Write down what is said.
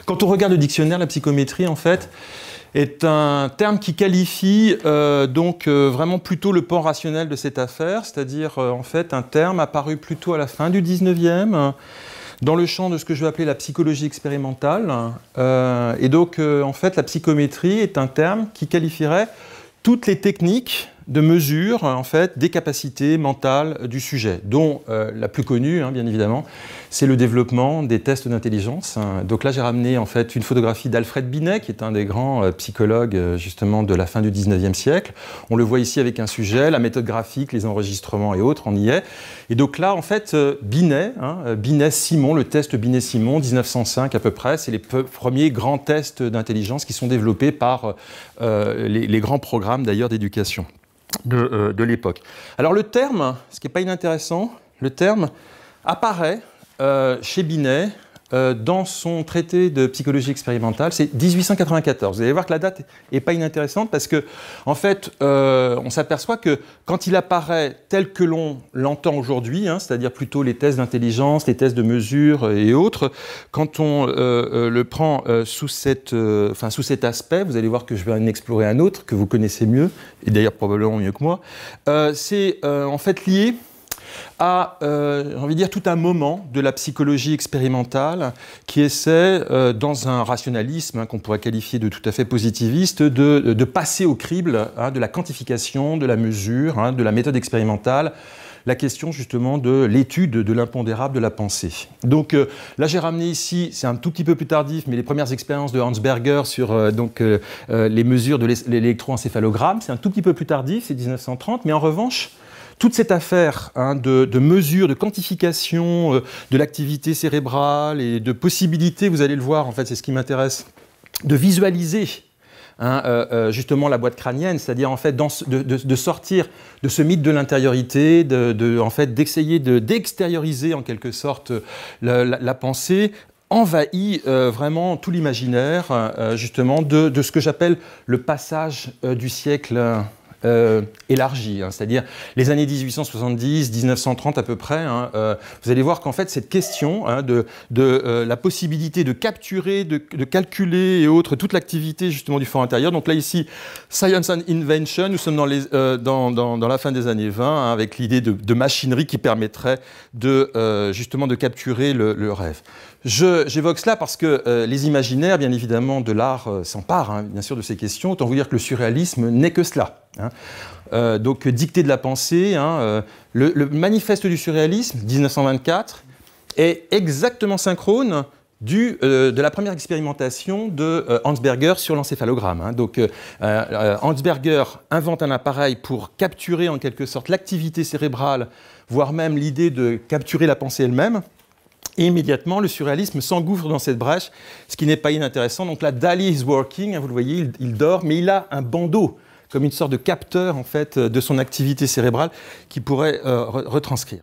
Quand on regarde le dictionnaire, la psychométrie, en fait, est un terme qui qualifie vraiment plutôt le pan rationnel de cette affaire, c'est-à-dire en fait un terme apparu plutôt à la fin du 19e, dans le champ de ce que je vais appeler la psychologie expérimentale. En fait, la psychométrie est un terme qui qualifierait toutes les techniques de mesure en fait, des capacités mentales du sujet, dont la plus connue, bien évidemment, c'est le développement des tests d'intelligence. Donc là, j'ai ramené en fait une photographie d'Alfred Binet, qui est un des grands psychologues justement de la fin du 19e siècle. On le voit ici avec un sujet, la méthode graphique, les enregistrements et autres, on y est. Et donc là, en fait, Binet, Binet-Simon, le test Binet-Simon, 1905 à peu près, c'est les premiers grands tests d'intelligence qui sont développés par les grands programmes d'ailleurs d'éducation de l'époque. Alors le terme, ce qui n'est pas inintéressant, le terme apparaît chez Binet dans son traité de psychologie expérimentale, c'est 1894. Vous allez voir que la date n'est pas inintéressante parce que, en fait, on s'aperçoit que quand il apparaît tel que l'on l'entend aujourd'hui, c'est-à-dire plutôt les tests d'intelligence, les tests de mesure et autres, quand on le prend sous cet aspect, vous allez voir que je vais en explorer un autre que vous connaissez mieux, et d'ailleurs probablement mieux que moi, c'est en fait lié à, j'ai envie de dire, tout un moment de la psychologie expérimentale qui essaie, dans un rationalisme qu'on pourrait qualifier de tout à fait positiviste, de passer au crible de la quantification, de la mesure, de la méthode expérimentale, la question justement de l'étude de l'impondérable de la pensée. Donc là j'ai ramené ici, c'est un tout petit peu plus tardif, mais les premières expériences de Hans Berger sur les mesures de l'électroencéphalogramme, c'est un tout petit peu plus tardif, c'est 1930, mais en revanche, toute cette affaire de mesure, de quantification de l'activité cérébrale et de possibilité, vous allez le voir, en fait, c'est ce qui m'intéresse, de visualiser justement la boîte crânienne, c'est-à-dire en fait de sortir de ce mythe de l'intériorité, en fait, d'essayer d'extérioriser en quelque sorte la pensée, envahit vraiment tout l'imaginaire, justement, de ce que j'appelle le passage du siècle élargi, c'est-à-dire les années 1870, 1930 à peu près, vous allez voir qu'en fait cette question de la possibilité de capturer, de calculer et autres, toute l'activité justement du fort intérieur, donc là ici, Science and Invention, nous sommes dans la fin des années 20, avec l'idée de machinerie qui permettrait justement de capturer le rêve. J'évoque cela parce que les imaginaires, bien évidemment, de l'art s'emparent, bien sûr, de ces questions. Autant vous dire que le surréalisme n'est que cela. Donc, dictée de la pensée, le manifeste du surréalisme, 1924, est exactement synchrone de la première expérimentation de Hans Berger sur l'encéphalogramme. Donc, Hans Berger invente un appareil pour capturer en quelque sorte l'activité cérébrale, voire même l'idée de capturer la pensée elle-même. Et immédiatement, le surréalisme s'engouffre dans cette brèche, ce qui n'est pas inintéressant. Donc là, Dali is working, vous le voyez, il dort, mais il a un bandeau, comme une sorte de capteur en fait, de son activité cérébrale qui pourrait retranscrire.